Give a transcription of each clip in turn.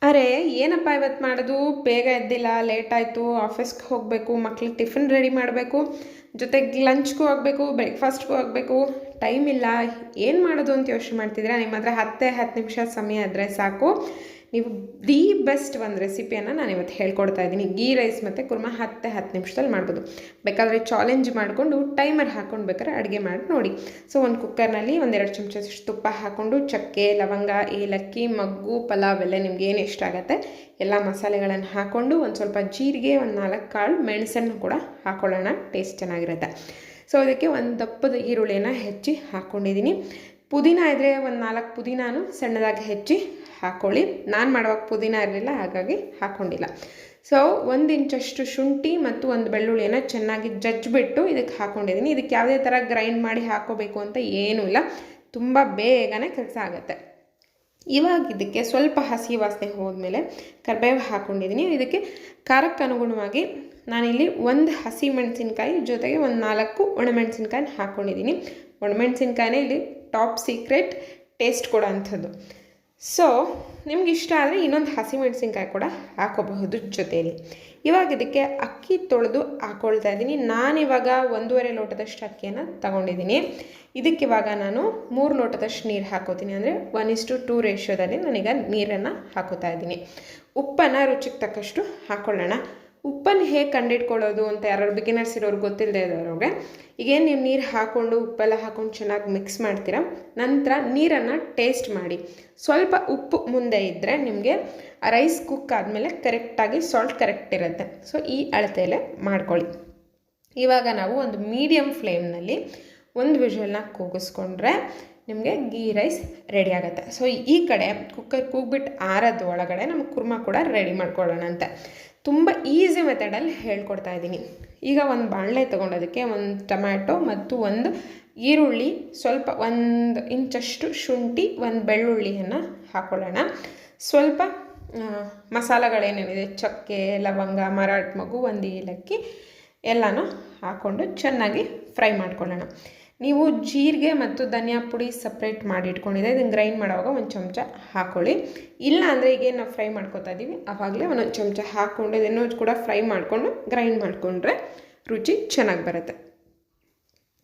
ಅರೆ ಏನಪ್ಪ ಇವತ್ತು ಮಾಡೋದು, ಬೇಗ ಎದ್ದಿಲ್ಲ, ಲೇಟ್ ಆಯಿತು, ಆಫೀಸ್ಗೆ ಹೋಗಬೇಕು, ಮಕ್ಳಿಗೆ ಟಿಫಿನ್ ರೆಡಿ ಮಾಡಬೇಕು, ಜೊತೆಗೆ ಲಂಚ್ಗೂ ಆಗಬೇಕು, ಬ್ರೇಕ್ಫಾಸ್ಟ್ಗೂ ಆಗಬೇಕು, ಟೈಮ್ ಇಲ್ಲ, ಏನು ಮಾಡೋದು ಅಂತ ಯೋಚನೆ ಮಾಡ್ತಿದ್ರೆ ನಿಮ್ಮ ಹತ್ರ 10 ನಿಮಿಷ ಸಮಯ ಇದ್ದರೆ ಸಾಕು. ನೀವು ದಿ ಬೆಸ್ಟ್ ಒಂದು ರೆಸಿಪಿಯನ್ನು ನಾನು ಇವತ್ತು ಹೇಳ್ಕೊಡ್ತಾ ಇದ್ದೀನಿ. ಗೀ ರೈಸ್ ಮತ್ತು ಕುರ್ಮಾ 10 ನಿಮಿಷದಲ್ಲಿ ಮಾಡ್ಬೋದು. ಬೇಕಾದರೆ ಚಾಲೆಂಜ್ ಮಾಡಿಕೊಂಡು ಟೈಮರ್ ಹಾಕ್ಕೊಂಡು ಬೇಕಾದ್ರೆ ಅಡುಗೆ ಮಾಡಿ ನೋಡಿ. ಸೊ ಒಂದು ಕುಕ್ಕರ್ನಲ್ಲಿ 1-2 ಚಮಚದಷ್ಟು ತುಪ್ಪ ಹಾಕ್ಕೊಂಡು ಚಕ್ಕೆ, ಲವಂಗ, ಏಲಕ್ಕಿ, ಮಗ್ಗು, ಪಲಾವ್ ಎಲೆ ನಿಮ್ಗೆ ಏನು ಇಷ್ಟ ಆಗುತ್ತೆ ಎಲ್ಲ ಮಸಾಲೆಗಳನ್ನು ಹಾಕ್ಕೊಂಡು ಒಂದು ಸ್ವಲ್ಪ ಜೀರಿಗೆ, 4 ಕಾಳು ಮೆಣಸನ್ನು ಕೂಡ ಹಾಕ್ಕೊಳ್ಳೋಣ, ಟೇಸ್ಟ್ ಚೆನ್ನಾಗಿರುತ್ತೆ. ಸೊ ಇದಕ್ಕೆ ಒಂದು ದಪ್ಪದ ಈರುಳ್ಳಿಯನ್ನು ಹೆಚ್ಚಿ ಹಾಕ್ಕೊಂಡಿದ್ದೀನಿ. ಪುದೀನ ಇದ್ದರೆ 4 ಪುದೀನಾನು ಸಣ್ಣದಾಗಿ ಹೆಚ್ಚಿ ಹಾಕ್ಕೊಳ್ಳಿ. ನಾನು ಮಾಡುವಾಗ ಪುದೀನ ಇರಲಿಲ್ಲ, ಹಾಗಾಗಿ ಹಾಕ್ಕೊಂಡಿಲ್ಲ. ಸೊ 1 ಇಂಚಷ್ಟು ಶುಂಠಿ ಮತ್ತು 1 ಬೆಳ್ಳುಳ್ಳಿಯನ್ನು ಚೆನ್ನಾಗಿ ಜಜ್ಜಿಬಿಟ್ಟು ಇದಕ್ಕೆ ಹಾಕ್ಕೊಂಡಿದ್ದೀನಿ. ಇದಕ್ಕೆ ಯಾವುದೇ ಥರ ಗ್ರೈಂಡ್ ಮಾಡಿ ಹಾಕ್ಕೋಬೇಕು ಅಂತ ಏನೂ ಇಲ್ಲ, ತುಂಬ ಬೇಗನೆ ಕೆಲಸ ಆಗುತ್ತೆ. ಇವಾಗ ಇದಕ್ಕೆ ಸ್ವಲ್ಪ ಹಸಿ ವಾಸನೆ ಹೋದ್ಮೇಲೆ ಕರಿಬೇವು ಹಾಕ್ಕೊಂಡಿದ್ದೀನಿ. ಇದಕ್ಕೆ ಖಾರಕ್ಕೆ ಅನುಗುಣವಾಗಿ ನಾನಿಲ್ಲಿ 1 ಹಸಿ ಮೆಣಸಿನ್ಕಾಯಿ ಜೊತೆಗೆ 4 ಒಣಮೆಣಸಿನ್ಕಾಯಿ ಹಾಕ್ಕೊಂಡಿದ್ದೀನಿ. ಒಣಮೆಣಸಿನ್ಕಾಯಿನೇ ಇಲ್ಲಿ ಟಾಪ್ ಸೀಕ್ರೆಟ್ ಟೇಸ್ಟ್ ಕೊಡೋ ಅಂಥದ್ದು. ಸೊ ನಿಮ್ಗೆ ಇಷ್ಟ ಆದರೆ ಇನ್ನೊಂದು ಹಸಿಮೆಣಸಿನ್ಕಾಯಿ ಕೂಡ ಹಾಕೋಬಹುದು ಜೊತೆಯಲ್ಲಿ. ಇವಾಗ ಇದಕ್ಕೆ ಅಕ್ಕಿ ತೊಳೆದು ಹಾಕ್ಕೊಳ್ತಾ ಇದ್ದೀನಿ. ನಾನಿವಾಗ 1.5 ಲೋಟದಷ್ಟು ಅಕ್ಕಿಯನ್ನು ತಗೊಂಡಿದ್ದೀನಿ. ಇದಕ್ಕಿವಾಗ ನಾನು 3 ಲೋಟದಷ್ಟು ನೀರು ಹಾಕೋತೀನಿ, ಅಂದರೆ 1:2 ರೇಷಿಯೋದಲ್ಲಿ ನಾನೀಗ ನೀರನ್ನು ಹಾಕೋತಾ ಇದ್ದೀನಿ. ಉಪ್ಪನ್ನು ರುಚಿಗೆ ತಕ್ಕಷ್ಟು ಹಾಕ್ಕೊಳ್ಳೋಣ. ಉಪ್ಪನ್ನು ಹೇಗೆ ಕಂಡಿಡ್ಕೊಳ್ಳೋದು ಅಂತ ಯಾರು ಬಿಗಿನರ್ಸ್ ಇರೋರು ಗೊತ್ತಿಲ್ಲದೆ ಇರೋರಿಗೆ, ಈಗೇನು ನೀವು ನೀರು ಹಾಕ್ಕೊಂಡು ಉಪ್ಪೆಲ್ಲ ಹಾಕ್ಕೊಂಡು ಚೆನ್ನಾಗಿ ಮಿಕ್ಸ್ ಮಾಡ್ತೀರಾ, ನಂತರ ನೀರನ್ನು ಟೇಸ್ಟ್ ಮಾಡಿ. ಸ್ವಲ್ಪ ಉಪ್ಪು ಮುಂದೆ ಇದ್ದರೆ ನಿಮಗೆ ರೈಸ್ ಕುಕ್ ಆದಮೇಲೆ ಕರೆಕ್ಟಾಗಿ ಸಾಲ್ಟ್ ಕರೆಕ್ಟ್ ಇರುತ್ತೆ. ಸೊ ಈ ಅಳತೆಯಲ್ಲೇ ಮಾಡ್ಕೊಳ್ಳಿ. ಇವಾಗ ನಾವು ಒಂದು ಮೀಡಿಯಮ್ ಫ್ಲೇಮ್ನಲ್ಲಿ 1 ವಿಷಲ್ನ ಕೂಗಿಸ್ಕೊಂಡ್ರೆ ನಿಮಗೆ ಗೀ ರೈಸ್ ರೆಡಿ ಆಗುತ್ತೆ. ಸೊ ಈ ಕಡೆ ಕುಕ್ಕರ್ ಕೂಗ್ಬಿಟ್ಟು ಆರೋದು ಒಳಗಡೆ ನಮಗೆ ಕುರ್ಮಾ ಕೂಡ ರೆಡಿ ಮಾಡ್ಕೊಳ್ಳೋಣ ಅಂತ ತುಂಬ ಈಸಿ ಮೆಥಡಲ್ಲಿ ಹೇಳ್ಕೊಡ್ತಾ ಇದ್ದೀನಿ. ಈಗ ಒಂದು ಬಾಣಲೆ ತೊಗೊಂಡೋದಕ್ಕೆ 1 ಟೊಮ್ಯಾಟೊ ಮತ್ತು 1 ಈರುಳ್ಳಿ, ಸ್ವಲ್ಪ 1 ಇಂಚಷ್ಟು ಶುಂಠಿ, 1 ಬೆಳ್ಳುಳ್ಳಿಯನ್ನು ಹಾಕ್ಕೊಳ್ಳೋಣ. ಸ್ವಲ್ಪ ಮಸಾಲೆಗಳೇನೇನಿದೆ, ಚಕ್ಕೆ, ಲವಂಗ, ಮರಾಠ ಮೊಗ್ಗು, 1 ಏಲಕ್ಕಿ ಎಲ್ಲನೂ ಹಾಕ್ಕೊಂಡು ಚೆನ್ನಾಗಿ ಫ್ರೈ ಮಾಡ್ಕೊಳ್ಳೋಣ. ನೀವು ಜೀರಿಗೆ ಮತ್ತು ಧನಿಯಾ ಪುಡಿ ಸಪ್ರೇಟ್ ಮಾಡಿ ಇಟ್ಕೊಂಡಿದೆ, ಇದನ್ನು ಗ್ರೈಂಡ್ ಮಾಡುವಾಗ 1 ಚಮಚ ಹಾಕ್ಕೊಳ್ಳಿ. ಇಲ್ಲ ಅಂದರೆ ಈಗೇನು ನಾವು ಫ್ರೈ ಮಾಡ್ಕೊತಾ ಇದ್ದೀವಿ ಆವಾಗಲೇ 1 ಚಮಚ ಹಾಕ್ಕೊಂಡು ಇದನ್ನು ಕೂಡ ಫ್ರೈ ಮಾಡಿಕೊಂಡು ಗ್ರೈಂಡ್ ಮಾಡಿಕೊಂಡ್ರೆ ರುಚಿ ಚೆನ್ನಾಗಿ ಬರುತ್ತೆ.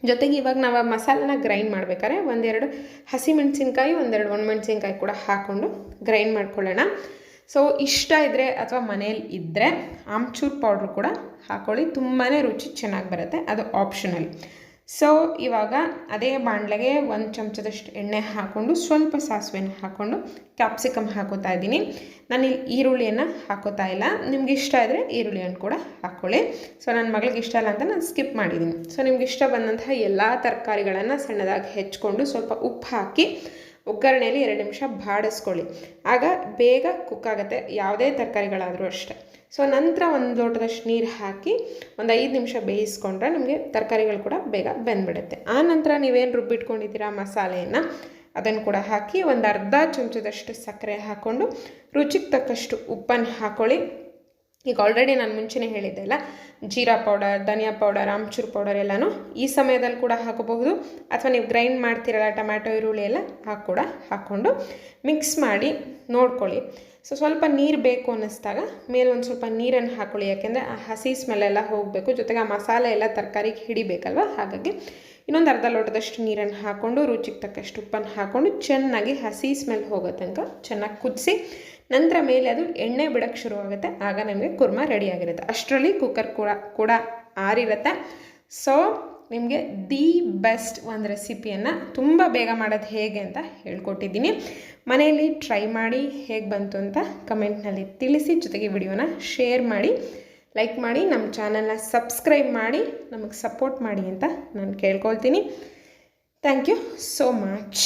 ಜೊತೆಗೆ ಇವಾಗ ನಾವು ಮಸಾಲೆನ ಗ್ರೈಂಡ್ ಮಾಡ್ಬೇಕಾದ್ರೆ 1-2 ಹಸಿಮೆಣಸಿನ್ಕಾಯಿ, 1-2 ಒಣಮೆಣಸಿನ್ಕಾಯಿ ಕೂಡ ಹಾಕ್ಕೊಂಡು ಗ್ರೈಂಡ್ ಮಾಡ್ಕೊಳ್ಳೋಣ. ಸೊ ಇಷ್ಟ ಇದ್ದರೆ ಅಥವಾ ಮನೇಲಿ ಇದ್ದರೆ ಆಮ್ಚೂರ್ ಪೌಡ್ರ್ ಕೂಡ ಹಾಕ್ಕೊಳ್ಳಿ, ತುಂಬಾ ರುಚಿ ಚೆನ್ನಾಗಿ ಬರುತ್ತೆ, ಅದು ಆಪ್ಷನಲ್. ಸೊ ಇವಾಗ ಅದೇ ಬಾಣಲೆಗೆ 1 ಚಮಚದಷ್ಟು ಎಣ್ಣೆ ಹಾಕ್ಕೊಂಡು ಸ್ವಲ್ಪ ಸಾಸಿವೆನ ಹಾಕ್ಕೊಂಡು ಕ್ಯಾಪ್ಸಿಕಮ್ ಹಾಕೋತಾ ಇದ್ದೀನಿ. ನಾನಿಲ್ಲಿ ಈರುಳ್ಳಿಯನ್ನು ಹಾಕೋತಾ ಇಲ್ಲ, ನಿಮ್ಗೆ ಇಷ್ಟ ಇದ್ದರೆ ಈರುಳ್ಳಿಯನ್ನು ಕೂಡ ಹಾಕ್ಕೊಳ್ಳಿ. ಸೊ ನನ್ನ ಮಗಳಿಗೆ ಇಷ್ಟ ಇಲ್ಲ ಅಂತ ನಾನು ಸ್ಕಿಪ್ ಮಾಡಿದ್ದೀನಿ. ಸೊ ನಿಮ್ಗೆ ಇಷ್ಟ ಬಂದಂತಹ ಎಲ್ಲ ತರಕಾರಿಗಳನ್ನು ಸಣ್ಣದಾಗಿ ಹೆಚ್ಕೊಂಡು ಸ್ವಲ್ಪ ಉಪ್ಪು ಹಾಕಿ ಒಗ್ಗರಣೆಯಲ್ಲಿ 2 ನಿಮಿಷ ಬಾಡಿಸ್ಕೊಳ್ಳಿ. ಆಗ ಬೇಗ ಕುಕ್ ಆಗುತ್ತೆ, ಯಾವುದೇ ತರಕಾರಿಗಳಾದರೂ ಅಷ್ಟೇ. ಸೊ ನಂತರ 1 ಲೋಟದಷ್ಟು ನೀರು ಹಾಕಿ 5 ನಿಮಿಷ ಬೇಯಿಸ್ಕೊಂಡ್ರೆ ನಿಮಗೆ ತರಕಾರಿಗಳು ಕೂಡ ಬೇಗ ಬೆಂದ್ಬಿಡುತ್ತೆ. ಆ ನಂತರ ನೀವೇನು ರುಬ್ಬಿಟ್ಕೊಂಡಿದ್ದೀರಾ ಮಸಾಲೆಯನ್ನು ಅದನ್ನು ಕೂಡ ಹಾಕಿ 1/2 ಚಮಚದಷ್ಟು ಸಕ್ಕರೆ ಹಾಕ್ಕೊಂಡು ರುಚಿಗೆ ತಕ್ಕಷ್ಟು ಉಪ್ಪನ್ನು ಹಾಕ್ಕೊಳ್ಳಿ. ಈಗ ಆಲ್ರೆಡಿ ನಾನು ಮುಂಚೆನೇ ಹೇಳಿದ್ದೆ ಅಲ್ಲ, ಜೀರಾ ಪೌಡರ್, ಧನಿಯಾ ಪೌಡರ್, ಆಮ್ಚೂರ್ ಪೌಡರ್ ಎಲ್ಲನೂ ಈ ಸಮಯದಲ್ಲಿ ಕೂಡ ಹಾಕೋಬಹುದು, ಅಥವಾ ನೀವು ಗ್ರೈಂಡ್ ಮಾಡ್ತಿರಲ್ಲ ಟೊಮ್ಯಾಟೊ, ಈರುಳ್ಳಿ ಎಲ್ಲ ಕೂಡ ಹಾಕ್ಕೊಂಡು ಮಿಕ್ಸ್ ಮಾಡಿ ನೋಡ್ಕೊಳ್ಳಿ. ಸೊ ಸ್ವಲ್ಪ ನೀರು ಬೇಕು ಅನ್ನಿಸ್ದಾಗ ಮೇಲೆ ಒಂದು ಸ್ವಲ್ಪ ನೀರನ್ನು ಹಾಕ್ಕೊಳ್ಳಿ, ಯಾಕೆಂದರೆ ಆ ಹಸಿ ಸ್ಮೆಲ್ಲೆಲ್ಲ ಹೋಗಬೇಕು, ಜೊತೆಗೆ ಆ ಮಸಾಲೆ ಎಲ್ಲ ತರಕಾರಿಗೆ ಹಿಡಿಬೇಕಲ್ವ, ಹಾಗಾಗಿ ಇನ್ನೊಂದು 1/2 ಲೋಟದಷ್ಟು ನೀರನ್ನು ಹಾಕ್ಕೊಂಡು ರುಚಿಗೆ ತಕ್ಕಷ್ಟು ಉಪ್ಪನ್ನು ಹಾಕ್ಕೊಂಡು ಚೆನ್ನಾಗಿ ಹಸಿ ಸ್ಮೆಲ್ ಹೋಗೋ ತನಕ ಚೆನ್ನಾಗಿ ಕುದಿಸಿ ನಂತರ ಮೇಲೆ ಅದು ಎಣ್ಣೆ ಬಿಡೋಕ್ಕೆ ಶುರುವಾಗುತ್ತೆ, ಆಗ ನಮಗೆ ಕುರ್ಮಾ ರೆಡಿಯಾಗಿರುತ್ತೆ. ಅಷ್ಟರಲ್ಲಿ ಕುಕ್ಕರ್ ಕೂಡ ಆರಿರುತ್ತೆ. ಸೊ ನಿಮಗೆ ದಿ ಬೆಸ್ಟ್ ಒಂದು ರೆಸಿಪಿಯನ್ನು ತುಂಬ ಬೇಗ ಮಾಡೋದು ಹೇಗೆ ಅಂತ ಹೇಳ್ಕೊಟ್ಟಿದ್ದೀನಿ. ಮನೆಯಲ್ಲಿ ಟ್ರೈ ಮಾಡಿ ಹೇಗೆ ಬಂತು ಅಂತ ಕಮೆಂಟ್ನಲ್ಲಿ ತಿಳಿಸಿ, ಜೊತೆಗೆ ವಿಡಿಯೋನ ಶೇರ್ ಮಾಡಿ, ಲೈಕ್ ಮಾಡಿ, ನಮ್ಮ ಚಾನಲ್ನ ಸಬ್ಸ್ಕ್ರೈಬ್ ಮಾಡಿ ನಮಗೆ ಸಪೋರ್ಟ್ ಮಾಡಿ ಅಂತ ನಾನು ಕೇಳ್ಕೊಳ್ತೀನಿ. Thank you so much.